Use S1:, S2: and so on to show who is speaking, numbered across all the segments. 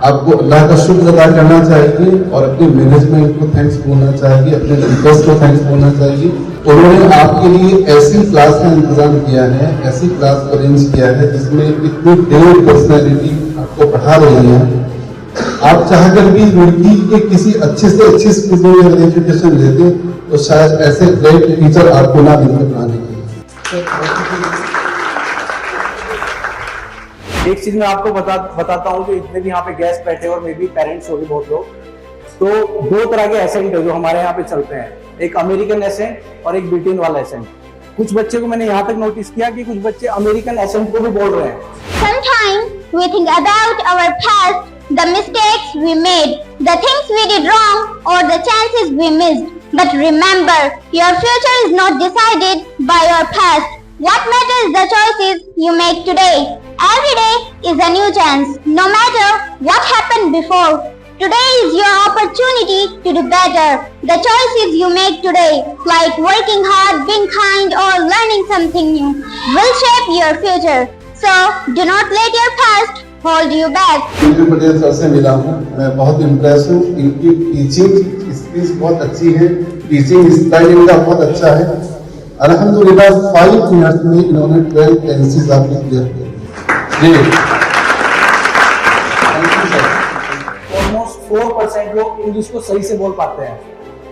S1: आपको अल्लाह का शुक्र अदा करना चाहिए और अपने मैनेजमेंट को थैंक्स बोलना चाहिए, अपने टीचर्स को थैंक्स बोलना चाहिए। उन्होंने आपके लिए ऐसी क्लास का इंतजाम किया है, ऐसी क्लास अरेंज किया है जिसमें इतनी ग्रेट पर्सनैलिटी आपको पढ़ा रही है। आप चाहकर भी रुड़की के किसी अच्छे से अच्छे स्कूल में अगर एजुकेशन लेते तो शायद ऐसे ग्रेट टीचर आपको ना मिलते पढ़ाने के लिए।
S2: एक चीज मैं आपको बताता हूँ कि इतने भी यहाँ पे गेस्ट बैठे और मे भी पेरेंट्स हो गए बहुत लोग, तो दो तरह के एसेंट है जो हमारे यहाँ पे चलते हैं, एक अमेरिकन एसेंट और एक ब्रिटेन वाला एसेंट। कुछ बच्चे को मैंने यहाँ तक नोटिस किया कि कुछ बच्चे अमेरिकन एसेंट को भी बोल रहे हैं।
S3: Sometimes we think about our past, the mistakes we made, the things we did wrong, or the chances we missed. But remember, your future is not decided by your past. What matters is the choices you make today. Every day is a new chance, no matter what happened before. Today is your opportunity to do better. The choices you make today, like working hard, being kind, or learning something new, will shape your future. So, do not let your past hold you back.
S1: Biju Patel sir से मिला हूँ, मैं बहुत impress हूँ। इनकी teaching skills बहुत अच्छी है, टीचिंग स्टाइल इनका बहुत अच्छा है। अल्हम्दुलिल्लाह 5 मिनट्स में इन्होंने 12 टेंसेस आपने क्लियर किए। जी,
S2: ऑलमोस्ट 4% लोग इंग्लिश को सही से बोल पाते हैं,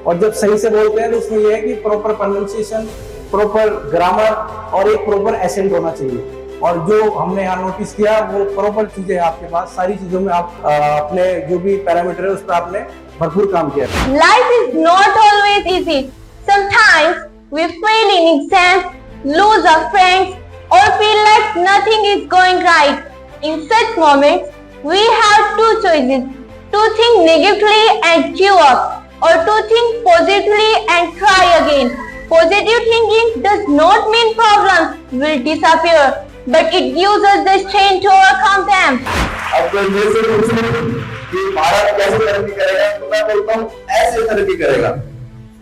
S2: और जब सही से बोलते हैं तो उसमें यह है कि प्रॉपर प्रोनाउंसिएशन, प्रॉपर ग्रामर और एक प्रॉपर एसेंट होना चाहिए। और जो हमने यहाँ नोटिस किया वो प्रॉपर चीजें हैं आपके पास, सारी चीजों में आप अपने जो भी पैरामीटर है उस पर आपने भरपूर काम किया।
S4: Life is not always easy. Sometimes we fail in exams, lose our friends, or feel like nothing is going right. In such moments, we have two choices: to think negatively and give up, or to think positively and try again. Positive thinking does not mean problems will disappear, but it gives us the strength to overcome them.
S5: अब कोई मेरे से पूछे कि भारत कैसे तरक्की करेगा, तो मैं बोलता हूँ ऐसे तरक्की करेगा,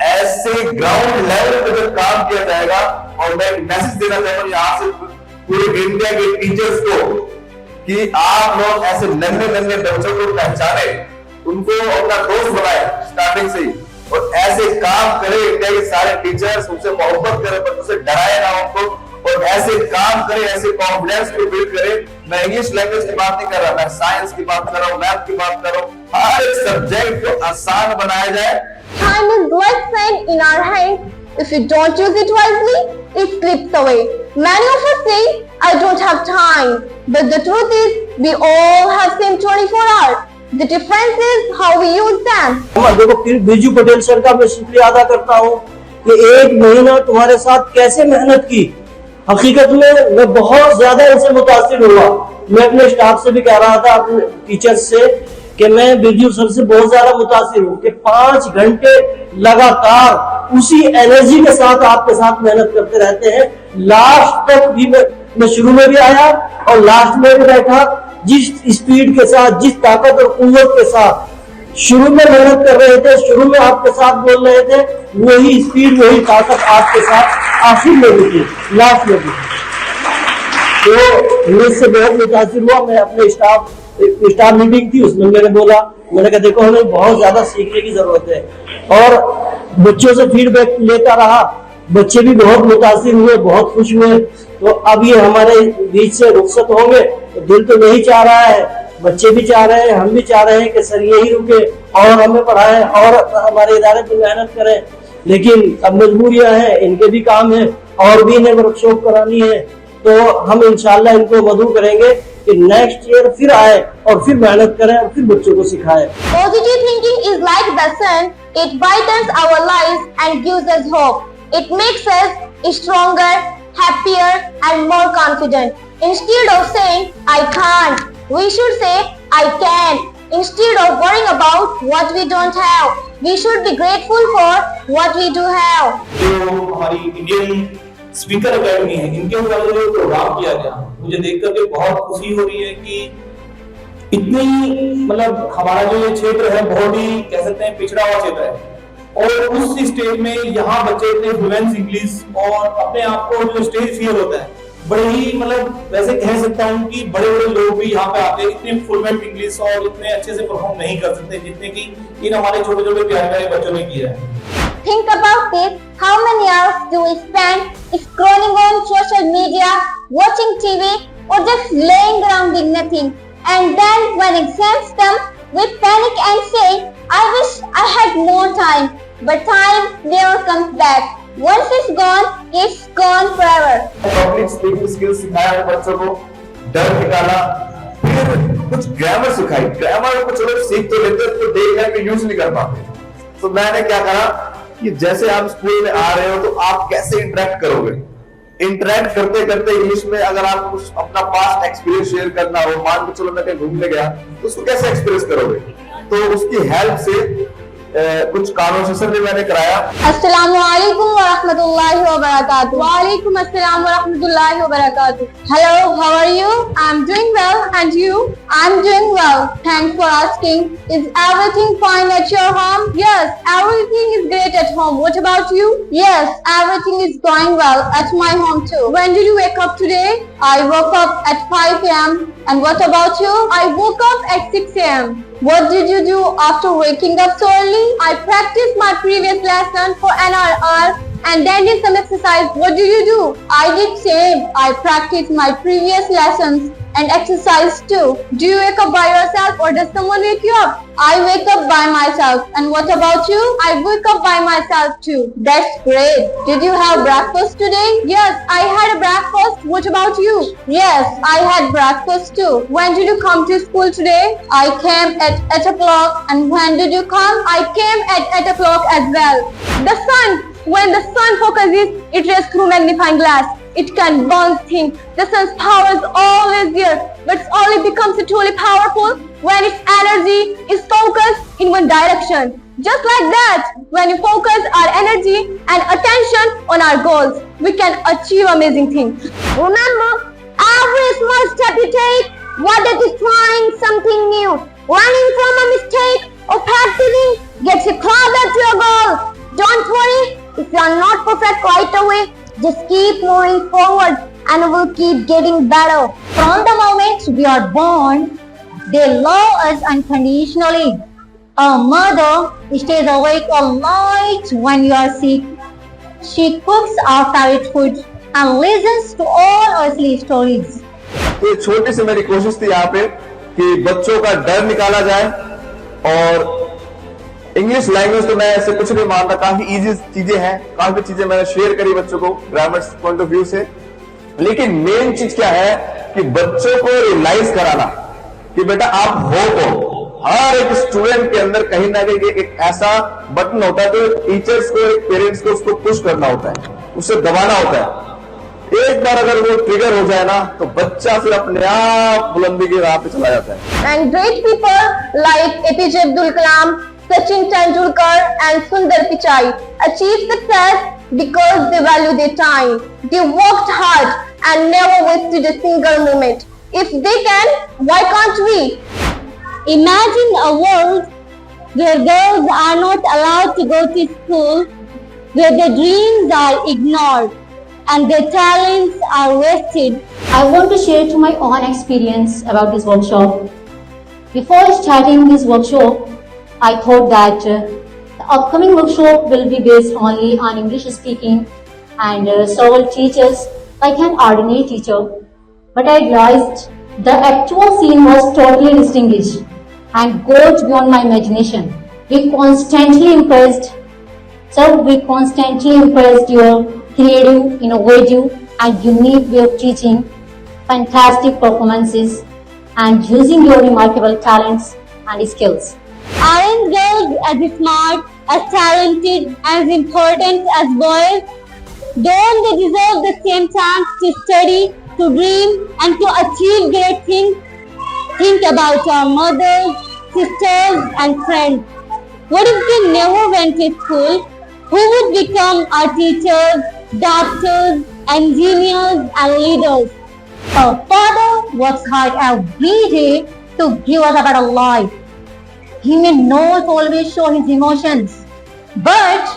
S5: ऐसे ग्राउंड लेवल पे जब काम किया जाएगा। और मैं एक मैसेज देना चाहता हूँ यहाँ से पूरे इंडिया के टीचर्स को कि आप लोग ऐसे नन्हे नन्हे बच्चों को पहचाने, उनको अपना दोस्त बनाए स्टार्टिंग से ही, और ऐसे काम करें। इंडिया के सारे टीचर्स उनसे मोहब्बत करें, बच्चों से डराए ना उनको, और ऐसे काम करें, ऐसे कॉन्फिडेंस को बिल्ड करें। मैं इंग्लिश लैंग्वेज की बात नहीं कर रहा, मैं साइंस की बात कर रहा हूँ, मैथ की बात कर रहा हूँ। हर एक सब्जेक्ट को आसान बनाया जाए।
S4: Time is like sand in our hands. If we don't use it wisely, it slips away. Many of us say, I don't have time. But the truth is, we all have same 24 hours. The difference is how we use them.
S6: देखो, फिर Biju Patel sir का मैं शुक्रिया अदा करता हूँ कि 1 महीना तुम्हारे साथ कैसे मेहनत की। हकीकत में मैं बहुत ज्यादा इनसे मुतासिर हुआ। मैं अपने स्टाफ से भी कह रहा था, अपने टीचर्स से, कि मैं बीजू सर से बहुत ज्यादा मुतासिर हूँ कि 5 घंटे लगातार उसी एनर्जी के साथ आपके साथ मेहनत करते रहते हैं। लास्ट तक भी मैं शुरू में भी आया और लास्ट में भी बैठा। जिस स्पीड के साथ, जिस ताकत और कुव्वत के साथ शुरू में मेहनत कर रहे थे, शुरू में आपके साथ बोल रहे थे, वही स्पीड, वही ताकत आपके साथ आखिर में भी थी, लास्ट में भी। तो मैं इससे बहुत मुतासिर हुआ। मैं अपने स्टाफ मीटिंग थी, उसमें मैंने कहा देखो, हमें बहुत ज्यादा सीखने की जरूरत है। और बच्चों से फीडबैक लेता रहा, बच्चे भी बहुत मुतासिर हुए, बहुत खुश हुए। तो अब ये हमारे बीच से रुखसत होंगे तो दिल तो नहीं चाह रहा है, बच्चे भी चाह रहे हैं, हम भी चाह रहे हैं कि सर यही रुके और हमें पढ़ाएं और हमारे इदारे पर मेहनत करें। लेकिन अब मजबूरियां हैं, इनके भी काम है और भी इन्हें वर्कशॉप करानी है। तो हम इंशाल्लाह इनको मदऊ करेंगे कि नेक्स्ट ईयर फिर आए और फिर मेहनत करें और फिर बच्चों को सिखाएं।
S4: Positive thinking is like the sun. It brightens our lives and gives us hope. It makes us stronger, happier, and more confident. Instead of saying, I can't, we should say, I can. Instead of worrying about what we don't have, we should be grateful for what we do have.
S7: जो हमारी Indian speaker academy है, इनके ऊपर जो programme किया गया, मुझे देख करके बहुत खुशी हो रही है कि इतनी मतलब हमारा जो ये क्षेत्र है बहुत ही कह सकते हैं पिछड़ा हुआ क्षेत्र है, और उस स्टेज में यहाँ बच्चे इतने फ्लुएंस इंग्लिश और अपने आप को जो स्टेज फियर होता है बड़े ही मतलब वैसे कह सकता हूँ कि बड़े बड़े लोग भी यहाँ पे आते हैं, इतनी फ्लुएंट इंग्लिश और इतने अच्छे से परफॉर्म नहीं कर सकते जितने कि इन हमारे छोटे छोटे प्यारे प्यारे बच्चों ने किया है।
S3: Think about it. How many hours do we spend scrolling on social media, watching TV, or just laying around doing nothing? And then when exams come, we panic and say, I wish I had more time. But time never comes back. Once it's gone forever.
S5: Public speaking skills सिखाया बच्चों को, डर निकाला, फिर कुछ grammar सिखाई। Grammar कुछ लोग सीख तो लेते तो देख करके यूज नहीं कर पाते। तो मैंने क्या करा कि जैसे आप स्कूल में आ रहे हो तो आप कैसे इंटरेक्ट करोगे, इंटरेक्ट करते करते इंग्लिश में अगर आप कुछ अपना पास्ट एक्सपीरियंस शेयर करना हो, मान के चलो मैं कहीं घूमने गया तो उसको कैसे एक्सप्रेस करोगे, तो उसकी हेल्प से कुछ कॉन्वर्सेशन भी मैंने कराया।
S3: Assalamualaikum warahmatullahi wabarakatuh. Waalaikum assalam warahmatullahi wabarakatuh. Hello, how are you? I'm doing well, and you? I'm doing well. Thanks for asking. Is everything fine at your home? Yes, everything is great at home. What about you? Yes, everything is going well at my home too. When did you wake up today? I woke up at 5 a.m. And what about you? I woke up at 6 a.m. What did you do after waking up so early? I practiced my previous lesson for an hour and then did some exercise. What did you do? I did same. I practiced my previous lessons and exercise too. Do you wake up by yourself or does someone wake you up? I wake up by myself. And what about you? I wake up by myself too. That's great. Did you have breakfast today? Yes, I had a breakfast. What about you? Yes, I had breakfast too. When did you come to school today? I came at 8 o'clock. And when did you come? I came at 8 o'clock as well. The sun. When the sun focuses, it rays through magnifying glass. It can burn things. The sun's power is always there, but it only becomes truly powerful when its energy is focused in one direction. Just like that, when we focus our energy and attention on our goals, we can achieve amazing things. Remember, every small step you take, whether it is trying something new, learning from a mistake, or practicing, gets you closer to your goal. Don't worry if you are not perfect right away. Just keep moving forward and we'll keep getting better. From the moment we are born, they love us unconditionally. A mother stays awake all night when you are sick. She cooks our favorite food and listens to all our sleep stories.
S5: ये छोटी सी मेरी कोशिश थी यहाँ पे कि बच्चों का डर निकाला जाए। और इंग्लिश लैंग्वेज तो मैं ऐसे कुछ नहीं मानता, काफी इजी चीजें हैं, काफी चीजें मैंने शेयर करी बच्चों को ग्रामर पॉइंट ऑफ व्यू से। लेकिन मेन चीज क्या है कि बच्चों को रियलाइज कराना कि बेटा आप हो कौन। हर एक स्टूडेंट के अंदर कहीं ना कहीं एक ऐसा बटन होता है जो टीचर्स को, पेरेंट्स को उसको पुश करना होता है, उसे दबाना होता है। एक बार अगर वो ट्रिगर हो जाए ना तो बच्चा फिर अपने आप बुलंदी की राह पे चला जाता है।
S4: And great people like APJ Abdul Kalam, Sachin Tendulkar and Sundar Pichai achieved success because they value their time. They worked hard and never wasted a single moment. If they can, why can't we?
S3: Imagine a world where girls are not allowed to go to school, where their dreams are ignored and their talents are wasted.
S8: I want to share to my own experience about this workshop. Before starting this workshop, I thought that the upcoming workshop will be based only on English speaking and several teachers like an ordinary teacher. But I realized the actual scene was totally distinguished and goes beyond my imagination. We constantly impressed your creative, innovative and unique way of teaching, fantastic performances and using your remarkable talents and skills.
S3: Aren't girls as smart, as talented, as important as boys? Don't they deserve the same chance to study, to dream and to achieve great things? Think about our mothers, sisters and friends. What if they never went to school? Who would become our teachers, doctors, engineers and leaders? Our father works hard every day to give us a better life. He may not always show his emotions, but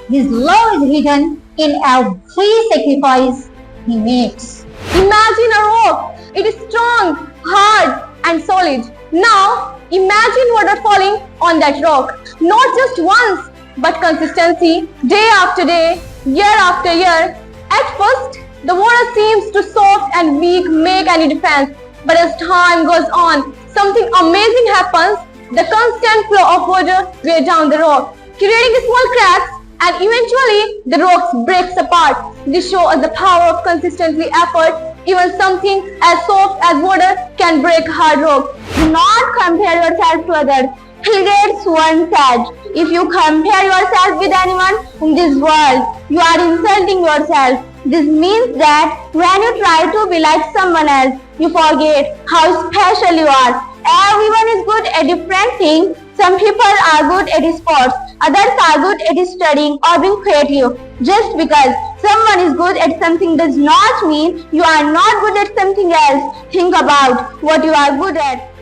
S3: his love is hidden in every sacrifice he makes.
S4: Imagine a rock. It is strong, hard, and solid. Now, imagine water falling on that rock. Not just once, but consistency, day after day, year after year. At first, the water seems too soft and weak, make any defense. But as time goes on, something amazing happens. The constant flow of water wears down the rock, creating small cracks, and eventually the rocks breaks apart. This shows us the power of consistently effort. Even something as soft as water can break hard rock.
S3: Do not compare yourself to others. Bill Gates once said, if you compare yourself with anyone in this world, you are insulting yourself. This means that when you try to be like someone else, you forget how special you are. Everyone is good at different things. Some people are good at sports, others are good at studying or being creative. Just because someone is good at something does not mean you are not good at something else. Think about what you are good at.